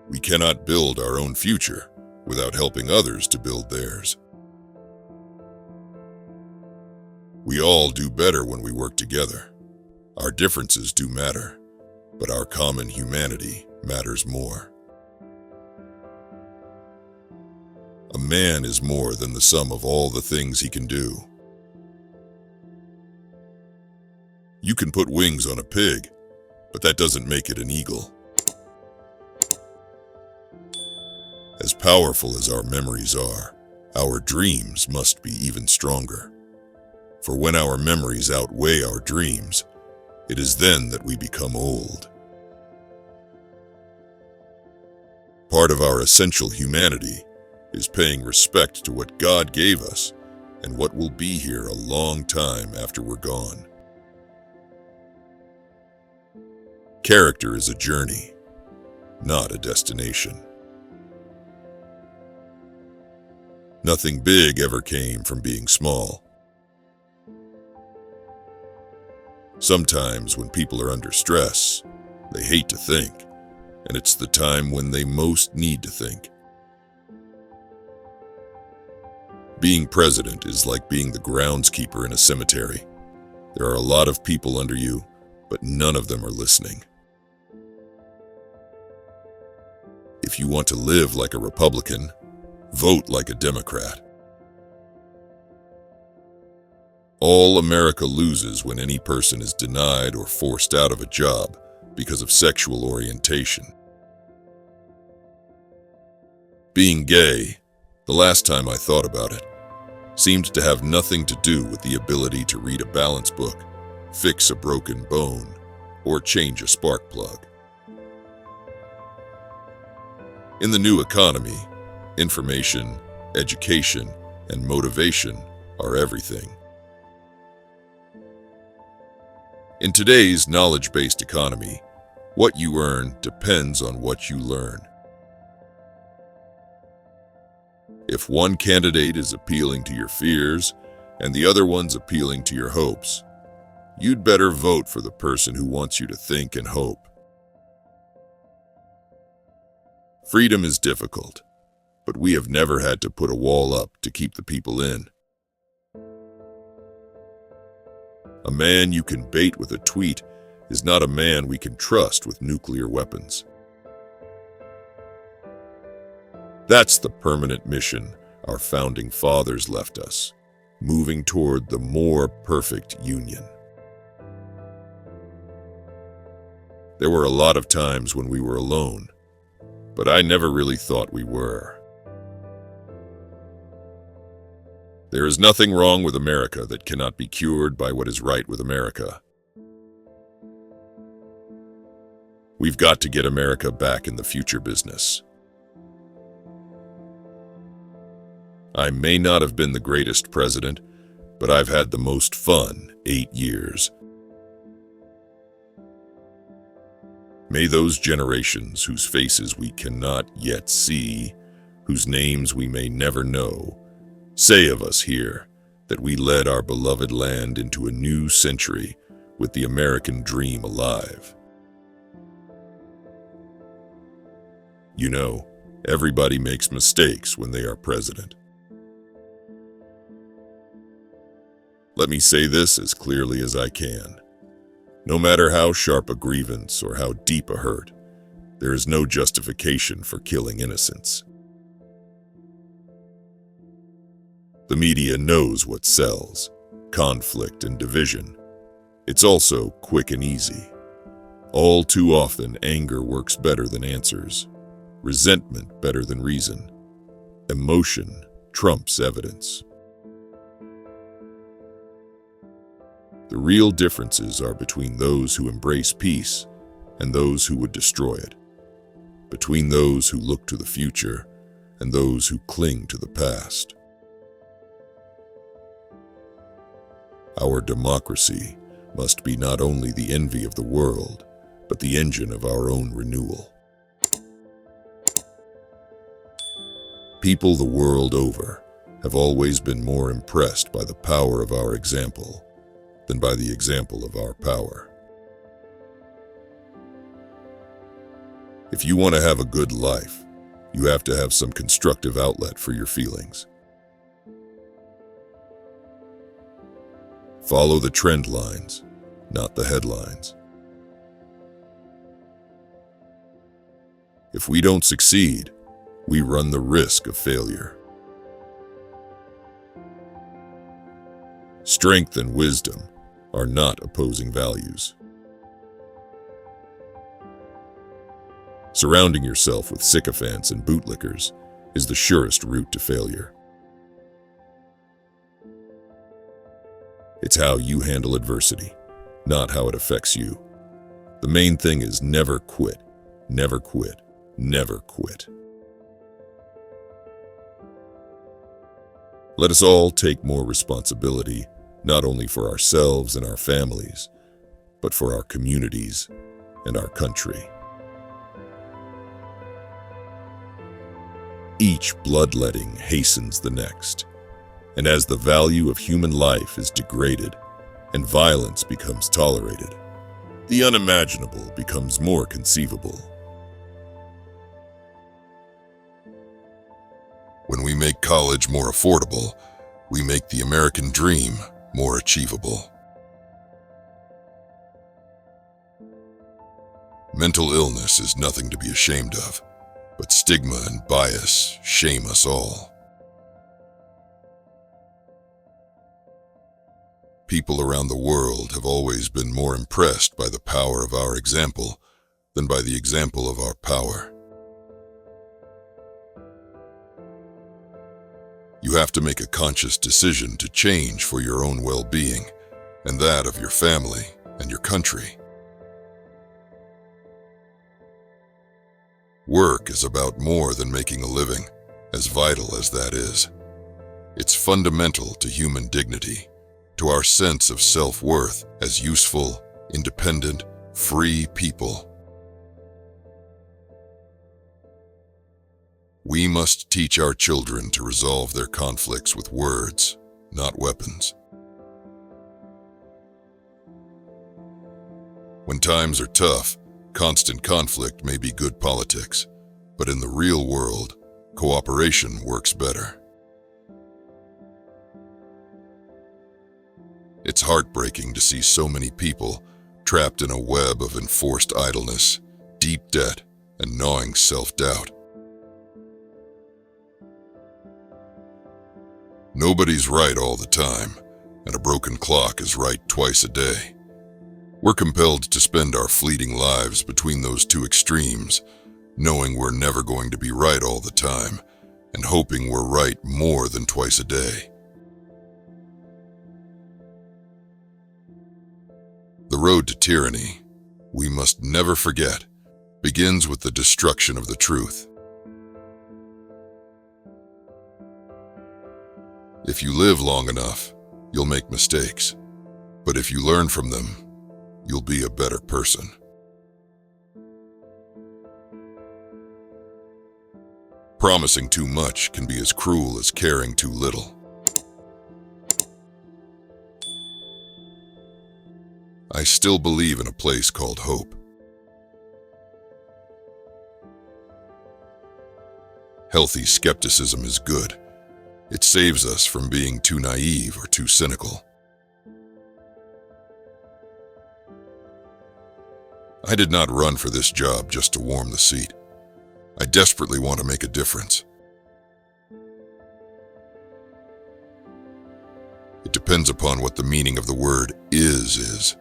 We cannot build our own future without helping others to build theirs. We all do better when we work together. Our differences do matter, but our common humanity matters more. A man is more than the sum of all the things he can do. You can put wings on a pig, but that doesn't make it an eagle. As powerful as our memories are, our dreams must be even stronger. For when our memories outweigh our dreams, it is then that we become old. Part of our essential humanity is paying respect to what God gave us and what will be here a long time after we're gone. Character is a journey, not a destination. Nothing big ever came from being small. Sometimes when people are under stress, they hate to think, and it's the time when they most need to think. Being president is like being the groundskeeper in a cemetery. There are a lot of people under you, but none of them are listening. If you want to live like a Republican, vote like a Democrat. All America loses when any person is denied or forced out of a job because of sexual orientation. Being gay, the last time I thought about it, seemed to have nothing to do with the ability to read a balance book, fix a broken bone, or change a spark plug. In the new economy, information, education, and motivation are everything. In today's knowledge-based economy, what you earn depends on what you learn. If one candidate is appealing to your fears and the other one's appealing to your hopes, you'd better vote for the person who wants you to think and hope. Freedom is difficult, but we have never had to put a wall up to keep the people in. A man you can bait with a tweet is not a man we can trust with nuclear weapons. That's the permanent mission our founding fathers left us, moving toward the more perfect union. There were a lot of times when we were alone, but I never really thought we were. There is nothing wrong with America that cannot be cured by what is right with America. We've got to get America back in the future business. I may not have been the greatest president, but I've had the most fun 8 years. May those generations whose faces we cannot yet see, whose names we may never know, say of us here that we led our beloved land into a new century with the American dream alive. You know, everybody makes mistakes when they are president. Let me say this as clearly as I can. No matter how sharp a grievance or how deep a hurt, there is no justification for killing innocents. The media knows what sells: conflict and division. It's also quick and easy. All too often, anger works better than answers, resentment better than reason. Emotion trumps evidence. The real differences are between those who embrace peace and those who would destroy it, between those who look to the future and those who cling to the past. Our democracy must be not only the envy of the world, but the engine of our own renewal. People the world over have always been more impressed by the power of our example than by the example of our power. If you want to have a good life, you have to have some constructive outlet for your feelings. Follow the trend lines, not the headlines. If we don't succeed, we run the risk of failure. Strength and wisdom are not opposing values. Surrounding yourself with sycophants and bootlickers is the surest route to failure. It's how you handle adversity, not how it affects you. The main thing is never quit, never quit, never quit. Let us all take more responsibility, not only for ourselves and our families, but for our communities and our country. Each bloodletting hastens the next, and as the value of human life is degraded and violence becomes tolerated, the unimaginable becomes more conceivable. When we make college more affordable, we make the American dream more achievable. Mental illness is nothing to be ashamed of, but stigma and bias shame us all. People around the world have always been more impressed by the power of our example than by the example of our power. You have to make a conscious decision to change for your own well-being and that of your family and your country. Work is about more than making a living, as vital as that is. It's fundamental to human dignity, to our sense of self-worth as useful, independent, free people. We must teach our children to resolve their conflicts with words, not weapons. When times are tough, constant conflict may be good politics, but in the real world, cooperation works better. It's heartbreaking to see so many people trapped in a web of enforced idleness, deep debt, and gnawing self-doubt. Nobody's right all the time, and a broken clock is right twice a day. We're compelled to spend our fleeting lives between those two extremes, knowing we're never going to be right all the time, and hoping we're right more than twice a day. The road to tyranny, we must never forget, begins with the destruction of the truth. If you live long enough, you'll make mistakes, but if you learn from them, you'll be a better person. Promising too much can be as cruel as caring too little. I still believe in a place called hope. Healthy skepticism is good. It saves us from being too naive or too cynical. I did not run for this job just to warm the seat. I desperately want to make a difference. It depends upon what the meaning of the word is.